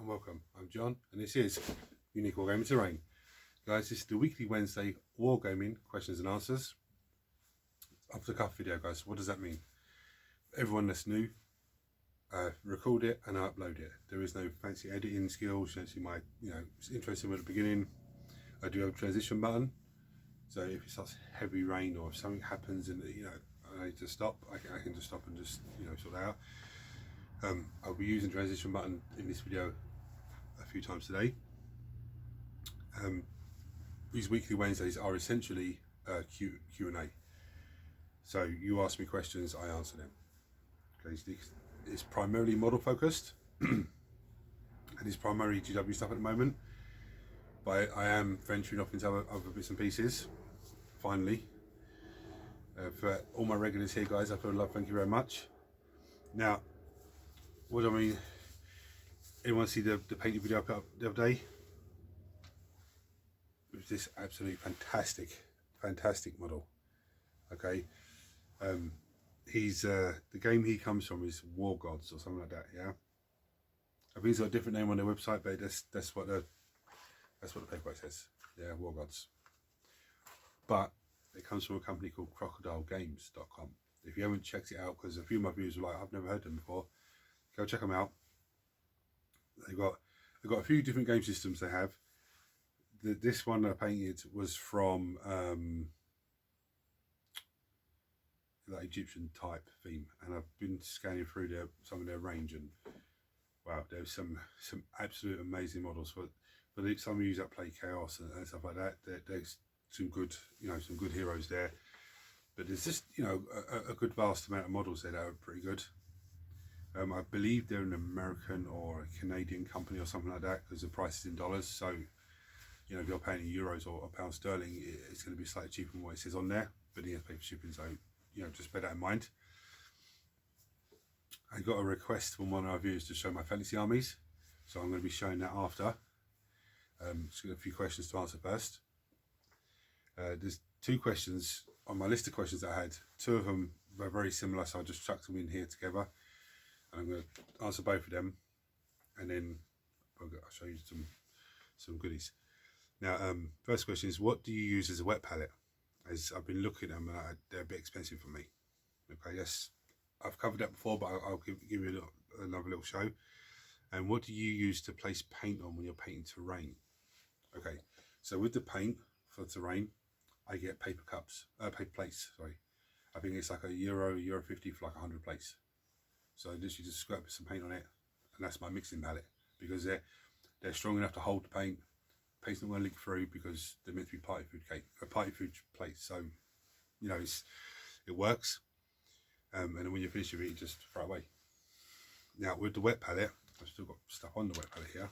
and welcome. I'm John and this is Unique Wargaming Terrain. Guys, this is the weekly Wednesday Wargaming questions and answers. Off the cuff video, guys. What does that mean? Everyone that's new, record it and I upload it. There is no fancy editing skills. You don't see my, it's interesting at the beginning. I do have a transition button. So if it starts heavy rain or if something happens and I need to stop, I can just stop and just sort it out. I'll be using the transition button in this video a few times today. These weekly Wednesdays are essentially Q&A. So you ask me questions, I answer them. Okay, it's primarily model focused and it's primarily GW stuff at the moment. But I am venturing off into other bits and pieces, finally. For all my regulars here, guys, I feel love, thank you very much. Now, what do I mean? Anyone see the painting video I put up the other day? It was this absolutely fantastic model. Okay, he's the game he comes from is War Gods or something like that. Yeah, I think he's got a different name on their website, but that's what the paperback says. Yeah, War Gods. But it comes from a company called crocodilegames.com. If you haven't checked it out, because a few of my viewers were like, I've never heard them before, go check them out. They've got a few different game systems they have. This one I painted was from like Egyptian type theme, and I've been scanning through some of their range, and wow, there's some absolute amazing models. But some of you that play Chaos and stuff like that, there's some good heroes there. But there's just a good vast amount of models there that are pretty good. I believe they're an American or a Canadian company or something like that, because the price is in dollars. So if you're paying in euros or pound sterling, it's going to be slightly cheaper than what it says on there. But you have to pay for shipping, so just bear that in mind. I got a request from one of our viewers to show my fantasy armies, so I'm going to be showing that after. Just got a few questions to answer first. There's two questions on my list of questions that I had. Two of them were very similar, so I just chucked them in here together. And I'm going to answer both of them, and then I'll show you some goodies. Now, first question is, what do you use as a wet palette? As I've been looking at them, and they're a bit expensive for me. Okay, yes, I've covered that before, but I'll give you another little show. And what do you use to place paint on when you're painting terrain? Okay, so with the paint for terrain, I get paper plates. Sorry, I think it's like €1, €1.50 for like 100 plates. So I literally just scrap some paint on it, and that's my mixing palette, because they're strong enough to hold the paint. Paint's not going to leak through because they're meant to be party food plates. So it works. And then when you finish with it, you just throw it away. Now with the wet palette, I've still got stuff on the wet palette here.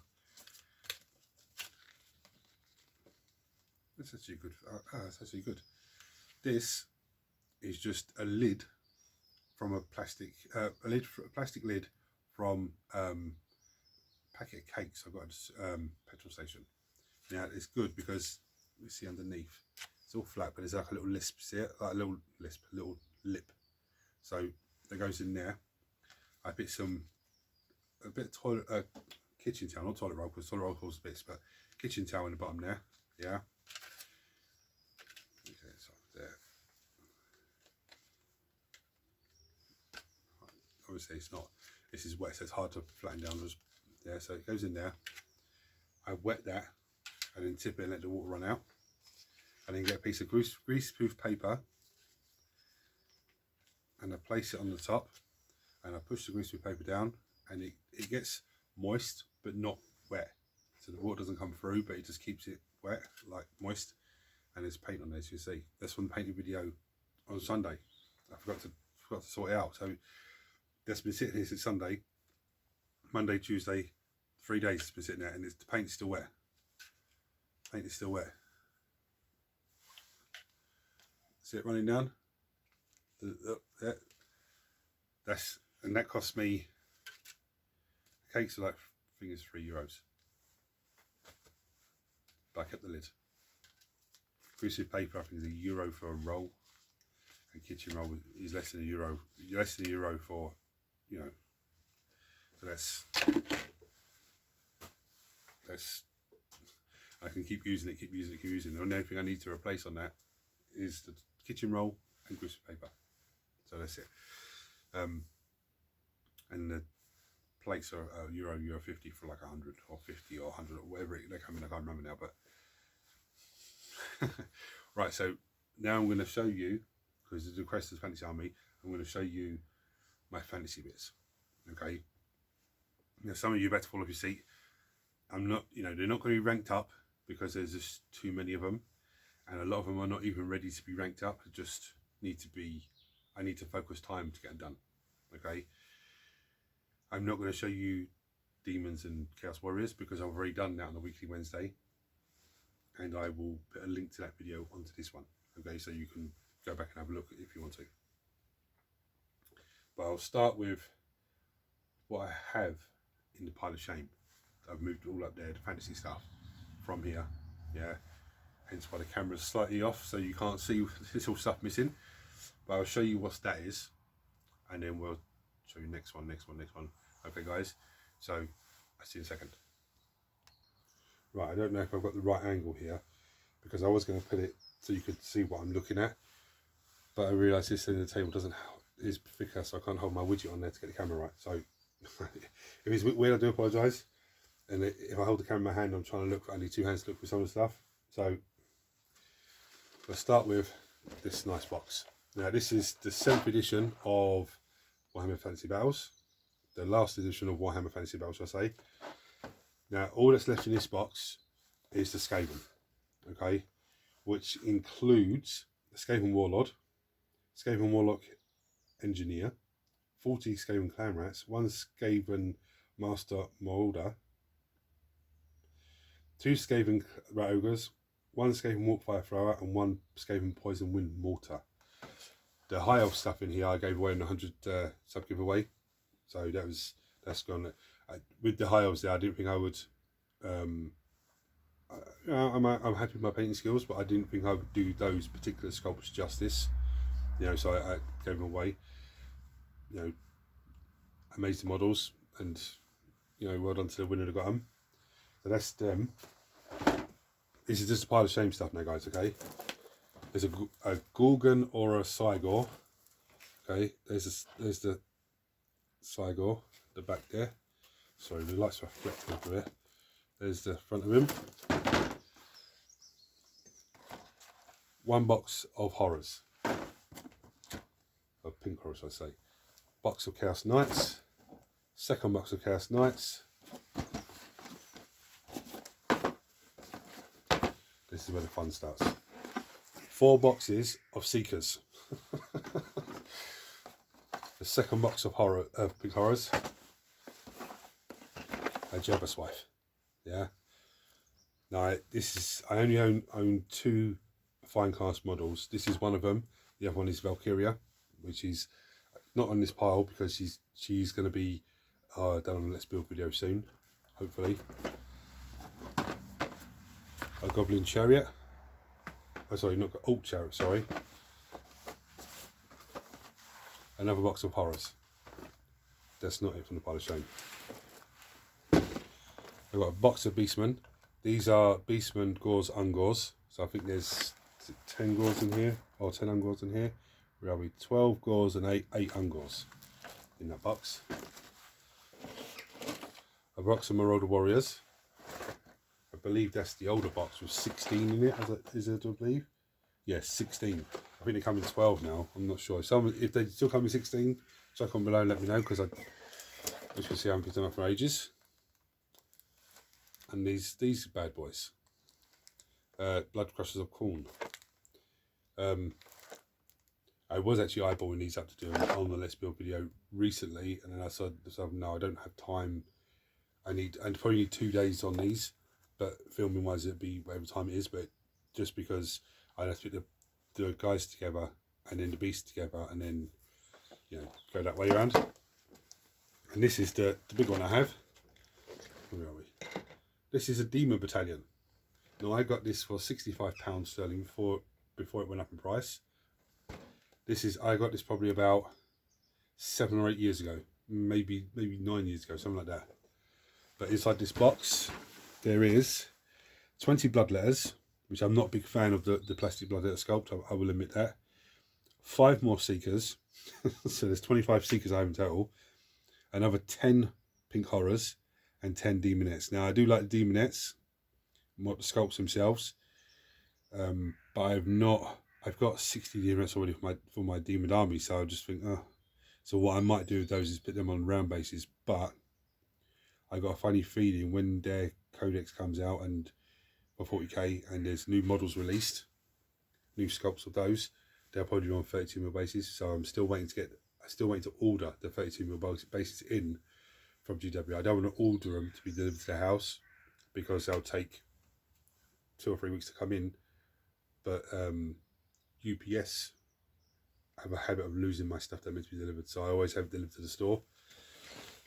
That's actually good. That's actually good. This is just a lid from a plastic lid from packet of cakes I got at petrol station. Now it's good because you see underneath it's all flat, but there's like a little lisp. See it? Like a little lip. So that goes in there. I put a bit of toilet kitchen towel, not toilet roll, because toilet roll pulls bits, but kitchen towel in the bottom there. Yeah. Okay, so there. Obviously it's not. This is wet, so it's hard to flatten down. Yeah, so it goes in there. I wet that, and then tip it and let the water run out, and then get a piece of greaseproof paper, and I place it on the top, and I push the greaseproof paper down, and it gets moist but not wet, so the water doesn't come through, but it just keeps it wet, like moist. And there's paint on there, as you see. That's from the painting video on Sunday. I forgot to sort it out, so that's been sitting here since Sunday. Monday, Tuesday, 3 days it's been sitting there, and the paint's still wet. Paint is still wet. See it running down? And that cost me, the cakes are like, I think it's €3. But I kept the lid. Greaseproof paper, I think, is €1 for a roll, and kitchen roll is less than €1. Less than €1 for, so that's I can keep using it. The only thing I need to replace on that is the kitchen roll and grease paper. So that's it. And the plates are euro 50 for like 100 or 50 or 100 or whatever they come in. I can't remember now, but right. So now I'm going to show you, because the request is Fantasy Army, I'm going to show you my fantasy bits. Okay. Now some of you better fall off your seat. I'm not, they're not going to be ranked up because there's just too many of them, and a lot of them are not even ready to be ranked up. They just need to be. I need to focus time to get them done. Okay. I'm not going to show you Demons and Chaos Warriors because I've already done that on the weekly Wednesday, and I will put a link to that video onto this one. Okay, so you can go back and have a look if you want to. But I'll start with what I have in the pile of shame. I've moved it all up there, the fantasy stuff from here. Yeah, hence why the camera's slightly off, so you can't see. There's all stuff missing. But I'll show you what that is, and then we'll show you next one. Okay, guys. So I'll see you in a second. Right, I don't know if I've got the right angle here, because I was going to put it so you could see what I'm looking at, but I realised this end of the table is thicker, so I can't hold my widget on there to get the camera right. So if it's a bit weird, I do apologise. And if I hold the camera in my hand, I'm trying to look. I need two hands to look for some of the stuff. So let's start with this nice box. Now this is the 7th edition of Warhammer Fantasy Battles, the last edition of Warhammer Fantasy Battles, I say. Now all that's left in this box is the Skaven, okay, which includes the Skaven Warlord, Skaven Warlock Engineer, 40 Skaven Clan Rats, 1 Skaven Master Marauder, 2 Skaven Rat Ogres, 1 Skaven Warpfire Thrower, and 1 Skaven Poison Wind Mortar. The high elf stuff in here I gave away in the 100 sub giveaway, so that's gone. With the high elves there, I didn't think I would. I'm happy with my painting skills, but I didn't think I would do those particular sculpts justice. So I gave them away. Amazing models, and well done to the winner that got them. So that's them. This is just a pile of shame stuff now, guys. Okay. There's a Gorgon or a Cygor. Okay, there's the Cygor, the back there. Sorry, the lights are reflecting over there. There's the front of him. 1 box of horrors. Of pink horrors, I say. Box of Chaos Knights. 2nd box of Chaos Knights. This is where the fun starts. 4 boxes of Seekers. The 2nd box of Big Horrors. A Jabba's Wife. Yeah. Now I only own 2 fine cast models. This is one of them. The other one is Valkyria, which is not on this pile because she's going to be done on a Let's Build video soon, hopefully. A Goblin Chariot. Oh, sorry, not Alt Chariot, sorry. Another box of horrors. That's not it from the pile of shame. I've got a box of Beastmen. These are Beastmen Gores Ungors. So I think there's 10 Gores in here, or 10 Ungors in here. Where are we? 12 Gores and 8 Ungors in that box. A box of Marauder Warriors. I believe that's the older box with 16 in it, is it, I believe? Yes, 16. I think they come in 12 now. I'm not sure. If they still come in 16, check on below and let me know, because I just can see I haven't picked them up for ages. And these bad boys. Blood Crushers of Khorne. I was actually eyeballing these up to do on the Let's Build video recently, and then I said, no, I don't have time. I probably need 2 days on these, but filming wise it'd be whatever time it is, but just because I'd have to put the guys together and then the beasts together and then go that way around. And this is the big one I have. Where are we? This is a Demon Battalion. Now I got this for £65 sterling before it went up in price. I got this probably about 7 or 8 years ago, maybe 9 years ago, something like that. But inside this box there is 20 bloodletters, which I'm not a big fan of the plastic bloodletter sculpt, I will admit that. 5 more seekers, so there's 25 seekers I have in total. Another 10 pink horrors and 10 demonettes. Now I do like the demonettes, not the sculpts themselves, but I've got 60 demonettes already for my demon army, so I just think, so what I might do with those is put them on round bases. But I got a funny feeling when their codex comes out and for 40k and there's new models released, new sculpts of those, they'll probably be on 32mm bases. So I'm still waiting to order the 32mm bases in from GW. I don't want to order them to be delivered to the house because they'll take 2 or 3 weeks to come in. But UPS have a habit of losing my stuff that meant to be delivered, so I always have it delivered to the store.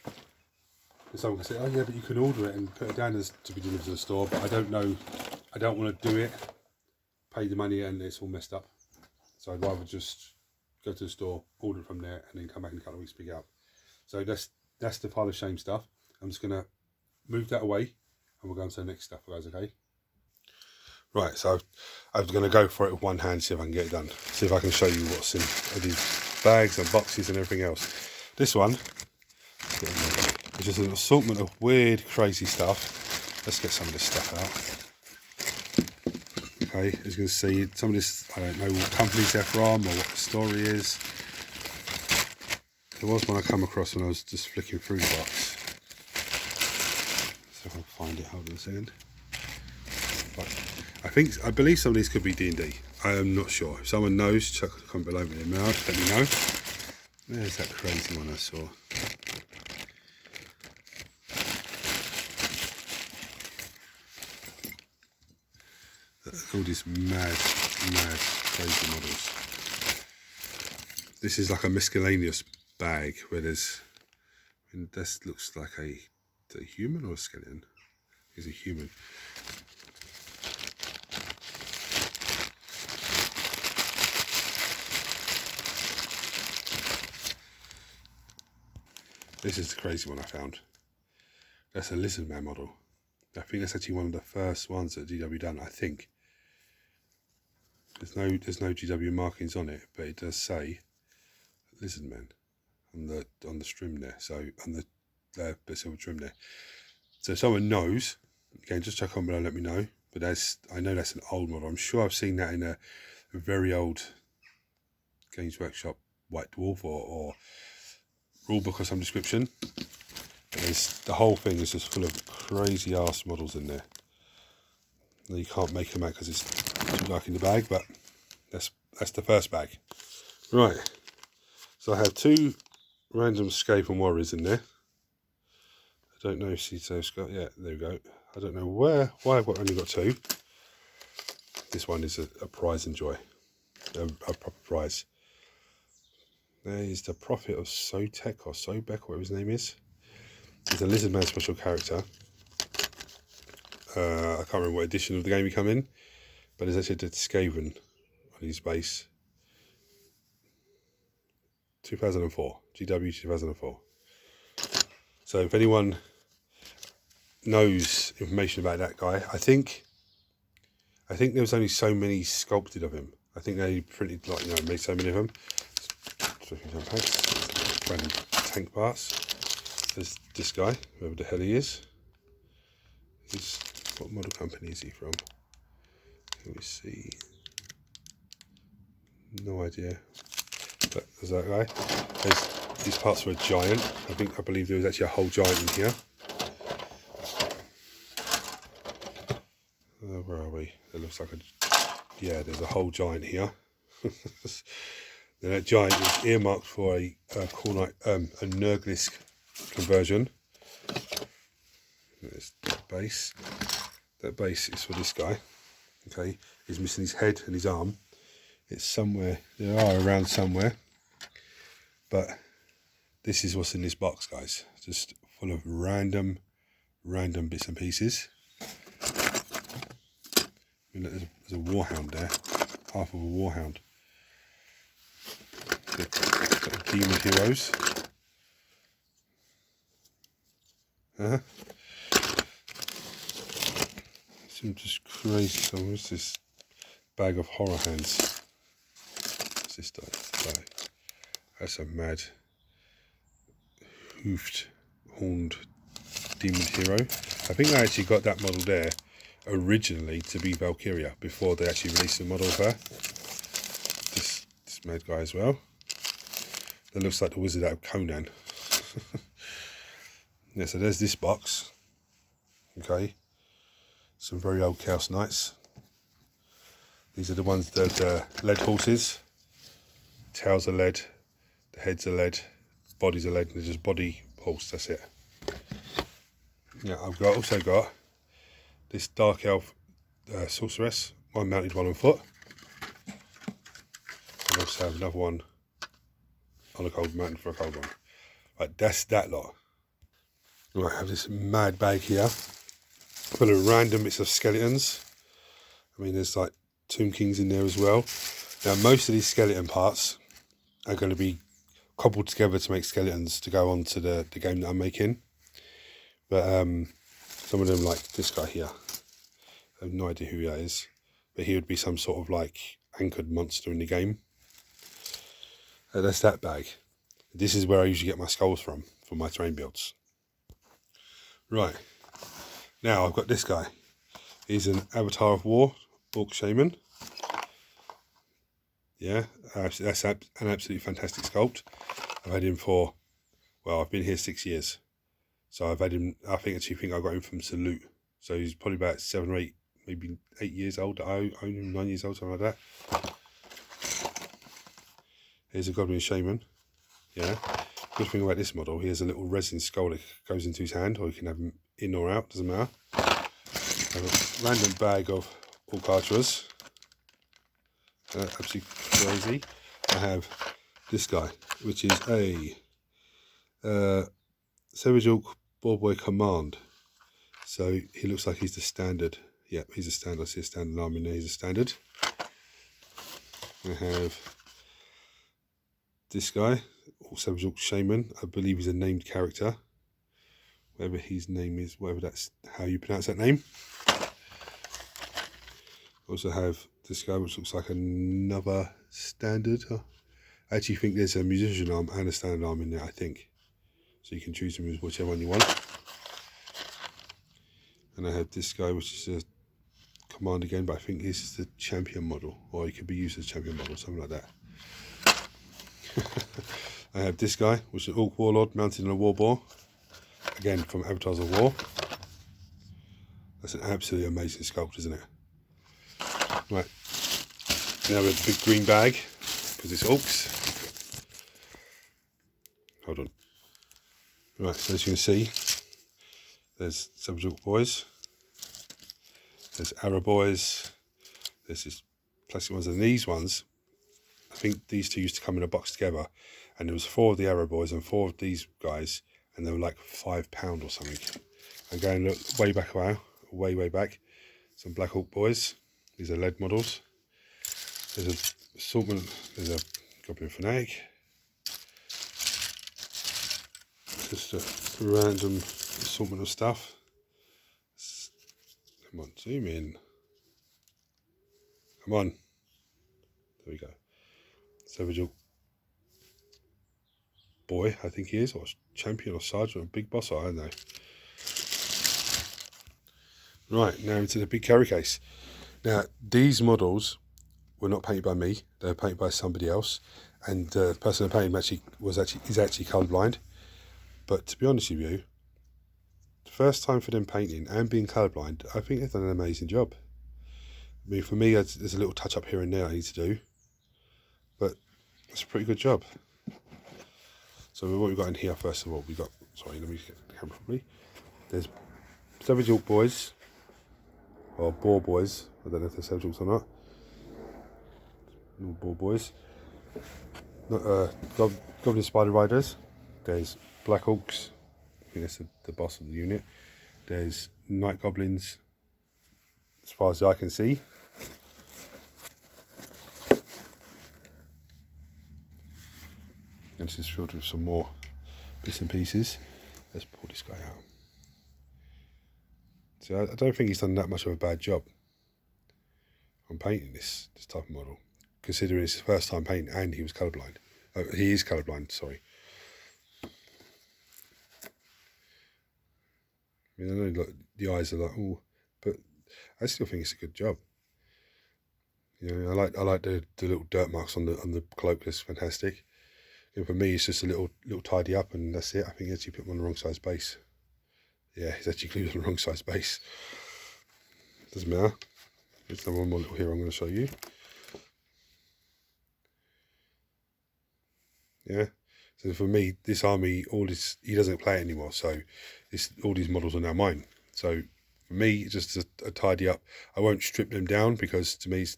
And someone can say, oh yeah, but you can order it and put it down as to be delivered to the store, but I don't know, I don't want to do it, pay the money and it's all messed up. So I'd rather just go to the store, order it from there, and then come back in a couple of weeks to pick it up. So that's the pile of shame stuff. I'm just going to move that away and we'll go on to the next stuff, guys, okay? Right, so I'm going to go for it with one hand, see if I can get it done. See if I can show you what's in these bags and boxes and everything else. This one is just an assortment of weird, crazy stuff. Let's get some of this stuff out. Okay, as you can see, some of this, I don't know what companies they're from or what the story is. There was one I come across when I was just flicking through the box. So if I can find it, hold on a second. Right. I believe some of these could be D&D. I am not sure. If someone knows, chuck a comment below in the mouth, let me know. There's that crazy one I saw. All these mad, crazy models. This is like a miscellaneous bag where there's, this looks like a human or a skeleton? It's a human. This is the crazy one I found. That's a lizard man model. I think that's actually one of the first ones that GW done, I think. There's no GW markings on it, but it does say lizard man on the trim there. So on the silver trim there. So if someone knows, again, just check on below, let me know. But I know that's an old model. I'm sure I've seen that in a very old Games Workshop White Dwarf or rule book or some description. The whole thing is just full of crazy ass models in there. Now you can't make them out because it's too dark in the bag, but that's the first bag. Right, so I have 2 random Skaven warriors in there. I don't know if Cito's got, yeah, there we go. I don't know why I've only got 2. This one is a prize and joy, a proper prize. There is the Prophet of Sotek or Sobek, whatever his name is. He's a Lizardman special character. I can't remember what edition of the game he come in, but there's actually a Skaven on his base. 2004, GW 2004. So if anyone knows information about that guy, I think there was only so many sculpted of him. I think they printed, like, made so many of them. Random tank parts. There's this guy, whoever the hell he is. What model company is he from? Let me see. No idea. But there's that guy. These parts were a giant. I believe there was actually a whole giant in here. Where are we? It looks like yeah, there's a whole giant here. Then that giant is earmarked for a Nurglisk conversion. There's that base. That base is for this guy. Okay, he's missing his head and his arm. It's somewhere. They are around somewhere. But this is what's in this box, guys. Just full of random bits and pieces. There's a warhound there. Half of a warhound. Demon heroes. some just crazy stuff. What's this bag of horror hands? What's this guy? That's a mad hoofed, horned demon hero. I think I actually got that model there originally to be Valkyria before they actually released the model of her. This mad guy as well. That looks like the wizard out of Conan. Yeah, so there's this box. Okay. Some very old Chaos Knights. These are the ones that lead horses. Tails are lead, the heads are lead, bodies are lead, and they're just body horse, that's it. Yeah, I've also got this Dark Elf sorceress, one mounted, one on foot. I also have another one on a cold mountain for a cold one. Right, that's that lot. Right, I have this mad bag here full of random bits of skeletons. I mean, there's like Tomb Kings in there as well. Now, most of these skeleton parts are going to be cobbled together to make skeletons to go on to the game that I'm making. But some of them, like this guy here, I have no idea who that is, but he would be some sort of like anchored monster in the game. That's that bag. This is where I usually get my skulls from for my terrain builds. Right, now I've got this guy. He's an Avatar of War, Orc Shaman. Yeah, that's an absolutely fantastic sculpt. I've had him for, well, I've been here 6 years. So I've had him, I think I got him from Salute. So he's probably about 7 or 8, maybe 8 years old. I own him, 9 years old, something like that. Here's a Goblin Shaman. Yeah. Good thing about this model, he has a little resin skull that goes into his hand, or you can have him in or out, doesn't matter. I have a random bag of Orc Archers. Absolutely crazy. I have this guy, which is a Savage Orc Ball Boy Command. So he looks like he's the standard. Yep, he's a standard. I see a standard arm in there. He's a standard. I have this guy, Savage Orc Shaman. I believe he's a named character. Whatever his name is, whatever that's how you pronounce that name. Also have this guy, which looks like another standard. I actually think there's a musician arm and a standard arm in there, I think. So you can choose them as whichever one you want. And I have this guy, which is a command again, but I think this is the champion model, or it could be used as a champion model, something like that. I have this guy, which is an Orc Warlord mounted on a war boar, again from Avatars of War. That's an absolutely amazing sculpt, isn't it? Right, now we have the big green bag, because it's Orcs. Hold on. Right, so as you can see, there's Savage Orc Boys, there's Arrow Boys, there's this plastic ones, and these ones, I think these two used to come in a box together, and there was 4 of the Arrow Boys and 4 of these guys, and they were like £5 or something. And going look way back, way back, some Black Orc Boys. These are lead models. There's a assortment. There's a Goblin Fanatic. Just a random assortment of stuff. Come on, zoom in. Come on. There we go. Savage Orc Boy, I think he is, or champion or sergeant or big boss, I don't know. Right, now into the big carry case. Now, these models were not painted by me, they were painted by somebody else, and the person who painted them is actually colourblind. But to be honest with you, the first time for them painting and being colourblind, I think they've done an amazing job. I mean, for me, there's a little touch up here and there I need to do, but it's a pretty good job. So what we've got in here, first of all, we've got, sorry, let me get the camera properly. There's Savage Orc Boys, or Boar Boys, I don't know if they're Savage Orcs or not. Boar Boys. Goblin Spider Riders. There's Black Orcs, I think that's the boss of the unit. There's Night Goblins, as far as I can see. And this is filled with some more bits and pieces. Let's pull this guy out. So I don't think he's done that much of a bad job on painting this type of model, considering it's his first time painting and he was colourblind. He is colourblind, sorry. I mean, I know like, the eyes are like, oh, but I still think it's a good job. You know, I like the little dirt marks on the cloak. That's fantastic. And for me, it's just a little tidy up, and that's it. I think he actually put them on the wrong size base. Yeah, he's actually glued on the wrong size base. Doesn't matter. There's one more little here I'm going to show you. Yeah. So for me, this army, he doesn't play it anymore. So all these models are now mine. So for me, it's just a tidy up. I won't strip them down because to me, it's,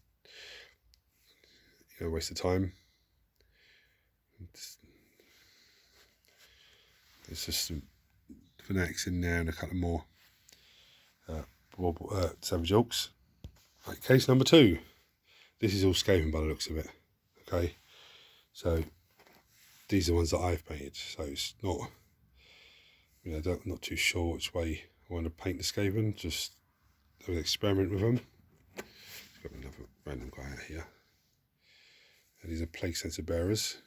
you know, waste of time. It's just some fanatics in there and a couple more Savage Orcs. Right, case number 2. This is all Skaven by the looks of it. Okay, so these are the ones that I've painted. So it's not, you know, I'm not too sure which way I want to paint the Skaven. Just have an experiment with them. Got another random guy out here. And these are plague sensor bearers.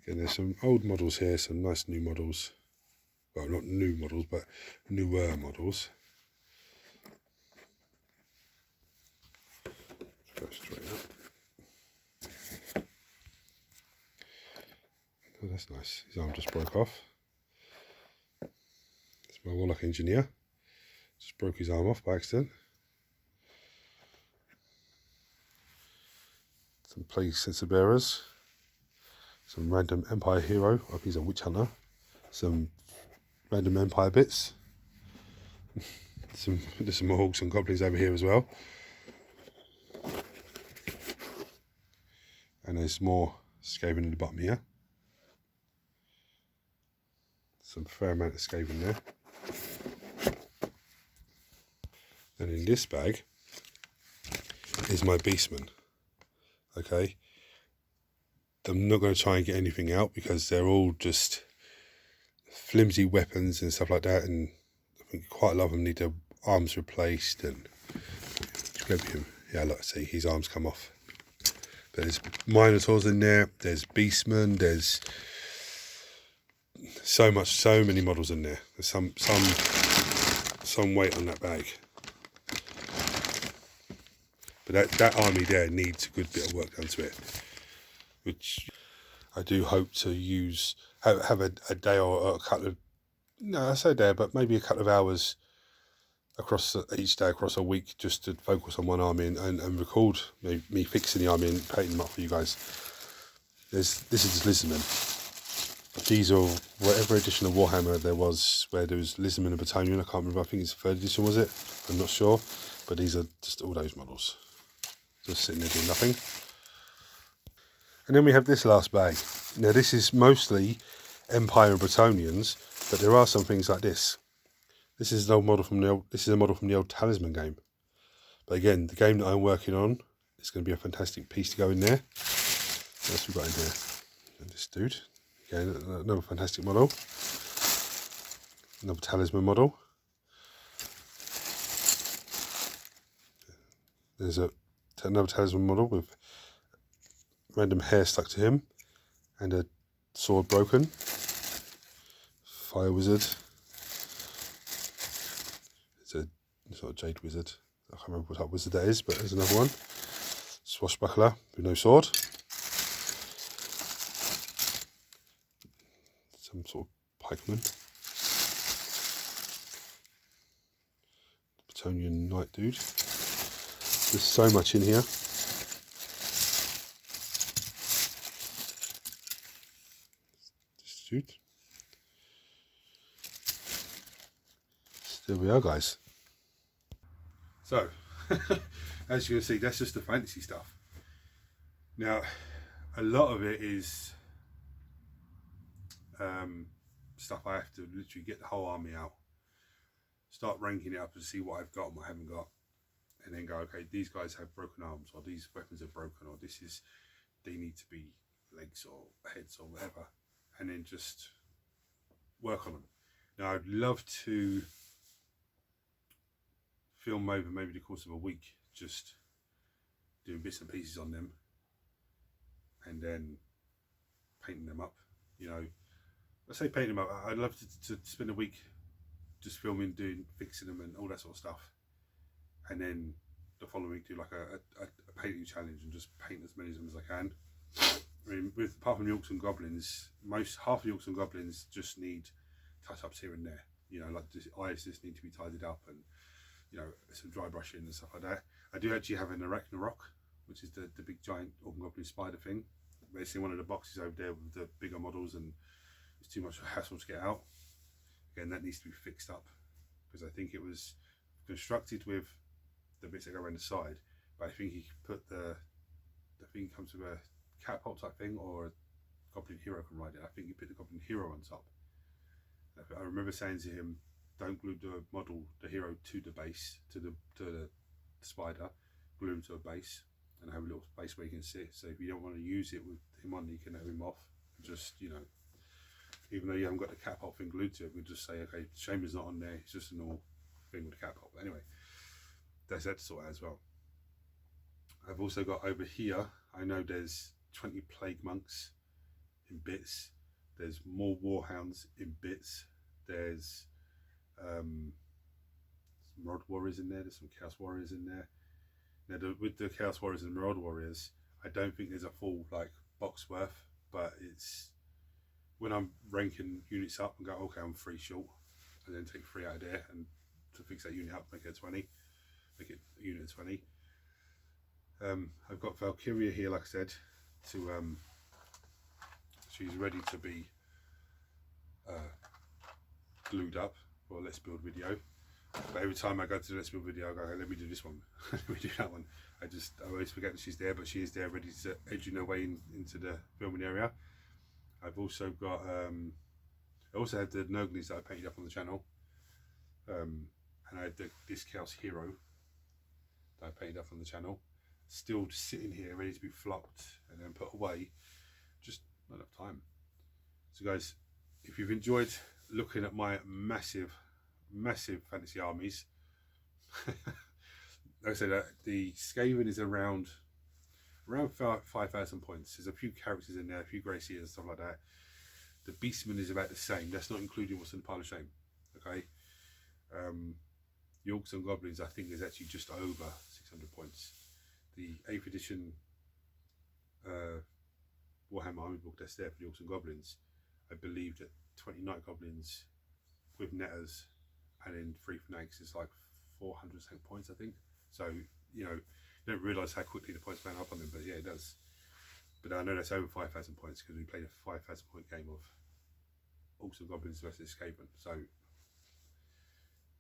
Again, there's some old models here, some nice new models. Well, not new models, but newer models. Go straight up. Oh, that's nice. His arm just broke off. It's my Warlock engineer. Just broke his arm off by accident. Some plague sensor bearers. Some random Empire hero. I think he's a witch hunter. Some random Empire bits. There's some more Hawks and Goblins over here as well. And there's more Skaven in the bottom here. Some fair amount of Skaven there. And in this bag is my Beastmen. Okay. I'm not going to try and get anything out because they're all just flimsy weapons and stuff like that, and I think quite a lot of them need their arms replaced. And yeah, look, see, his arms come off. There's Minotaurs in there, there's Beastmen, there's so many models in there. There's some weight on that bag. But that army there needs a good bit of work done to it, which I do hope to use, have a day or a couple of, no, I say a day, but maybe a couple of hours across each day, across a week, just to focus on one army and record me fixing the army and painting them up for you guys. This is Lizardmen. These are whatever edition of Warhammer there was, where there was Lizardmen and Battalion. I can't remember, I think it's the 3rd edition, was it? I'm not sure, but these are just all those models. Just sitting there doing nothing. And then we have this last bag. Now this is mostly Empire and Bretonnians, but there are some things like this. This is an old model from the old Talisman game. But again, the game that I'm working on is going to be a fantastic piece to go in there. What else we got in here? And this dude. Again, another fantastic model. Another Talisman model. There's another Talisman model with random hair stuck to him and a sword broken. Fire wizard. It's not a jade wizard. I can't remember what type of wizard that is, but there's another one. Swashbuckler with no sword. Some sort of pikeman. Bretonnian knight dude. There's so much in here. Dude. There we are, guys. So, as you can see, that's just the fantasy stuff. Now, a lot of it is stuff I have to literally get the whole army out, start ranking it up to see what I've got and what I haven't got, and then go, okay, these guys have broken arms, or these weapons are broken, or they need to be legs or heads or whatever, and then just work on them. Now I'd love to film over maybe the course of a week, just doing bits and pieces on them and then painting them up. You know, I say painting them up, I'd love to spend a week just filming, fixing them and all that sort of stuff, and then the following week do like a painting challenge and just paint as many of them as I can. I mean, apart from the Orcs and Goblins, half the Orcs and Goblins just need touch-ups here and there. You know, like eyes just need to be tidied up, and you know, some dry brushing and stuff like that. I do actually have an Arachnarok, which is the big giant Orc and Goblin spider thing. Basically, one of the boxes over there with the bigger models, and it's too much hassle to get out. Again, that needs to be fixed up, because I think it was constructed with the bits that go around the side, but I think he put the thing comes with a catapult type thing, or a Goblin Hero can ride it. I think he put the Goblin Hero on top. I remember saying to him, don't glue the hero to the base, to the spider, glue him to a base and have a little space where you can sit. So if you don't want to use it with him on, you can have him off. Just, you know, even though you haven't got the catapult thing glued to it, we'll just say, okay, Shaman's not on there, it's just a normal thing with the catapult. But anyway, that's that to sort out as well. I've also got over here, I know there's 20 Plague Monks in bits, there's more Warhounds in bits, there's some Marauder Warriors in there, there's some Chaos Warriors in there. Now with the Chaos Warriors and Marauder Warriors, I don't think there's a full like box worth, but it's when I'm ranking units up and go, okay, I'm 3 short, and then take 3 out of there and to fix that unit up, make it a 20, make it a unit of 20. I've got Valkyria here, like I said, to she's ready to be glued up for a Let's Build video. But every time I go to the Let's Build video, I go, hey, let me do this one, let me do that one. I always forget that she's there, but she is there ready to edging her way into the filming area. I've also got, I also had the Nurgleys that I painted up on the channel, and I had this Chaos Hero that I painted up on the channel, still just sitting here ready to be flopped and then put away, just not enough time. So guys, if you've enjoyed looking at my massive fantasy armies, like I said, the Skaven is around 5,000 points. There's a few characters in there, a few Grey Seers and stuff like that. The Beastman is about the same. That's not including what's in the Pile of Shame. Okay. The Orcs and Goblins, I think, is actually just over 600 points. The 8th edition Warhammer Army book that's there for the Orcs and Goblins, I believe that 20 Night Goblins with Netters and then 3 Fanatics is like 400 points, I think. So, you know, you don't realise how quickly the points man up on them, but yeah, it does. But I know that's over 5,000 points because we played a 5,000 point game of Orcs and Goblins versus Skaven. So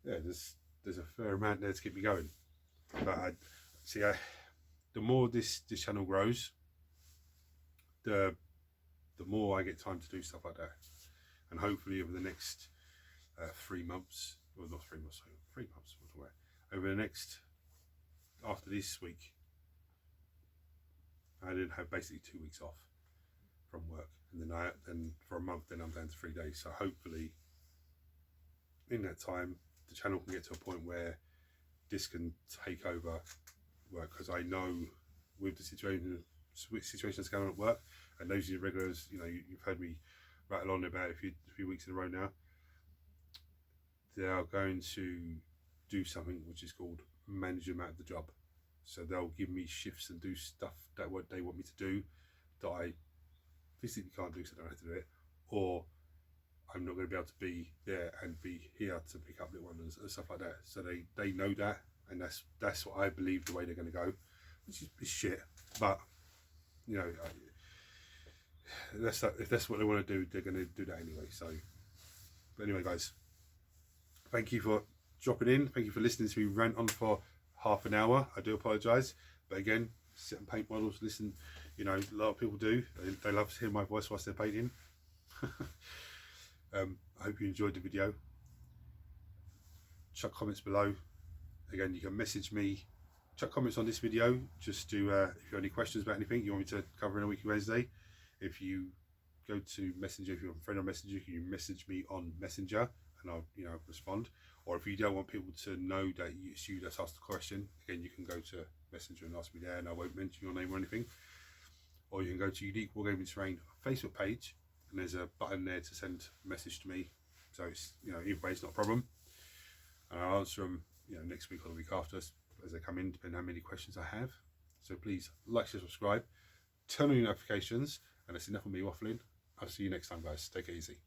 yeah, there's a fair amount there to keep me going. But the more this channel grows, the more I get time to do stuff like that. And hopefully over the next 3 months, well not 3 months, 3 months, over the next, after this week, I didn't have basically 2 weeks off from work, and then for a month, then I'm down to 3 days. So hopefully, in that time, the channel can get to a point where this can take over work, because I know with the situation that's going on at work, and those of you regulars, you know, you've heard me rattle on about a few weeks in a row now. They are going to do something which is called manage them out of the job. So they'll give me shifts and do stuff that what they want me to do that I physically can't do, so I don't have to do it, or I'm not going to be able to be there and be here to pick up little ones and stuff like that. So they know that, and that's what I believe the way they're going to go, which is shit. But you know, if that's what they want to do, they're going to do that anyway. So, but anyway, guys, thank you for dropping in. Thank you for listening to me rant on for half an hour. I do apologise, but again, sit and paint models. Listen, you know, a lot of people do. They love to hear my voice whilst they're painting. I hope you enjoyed the video. Chuck comments below. Again, you can message me. Chuck comments on this video. Just to if you have any questions about anything you want me to cover in a Weekly Wednesday. If you go to Messenger, if you're a friend on Messenger, you can message me on Messenger, and and I'll respond. Or if you don't want people to know that it's you that's asked the question, again, you can go to Messenger and ask me there, and I won't mention your name or anything. Or you can go to Unique Wargaming Terrain Facebook page, and there's a button there to send a message to me. So it's either way, it's not a problem, and I'll answer them next week or the week after as they come in, depending on how many questions I have. So please like, share, subscribe, turn on your notifications, and that's enough of me waffling. I'll see you next time, guys. Take it easy.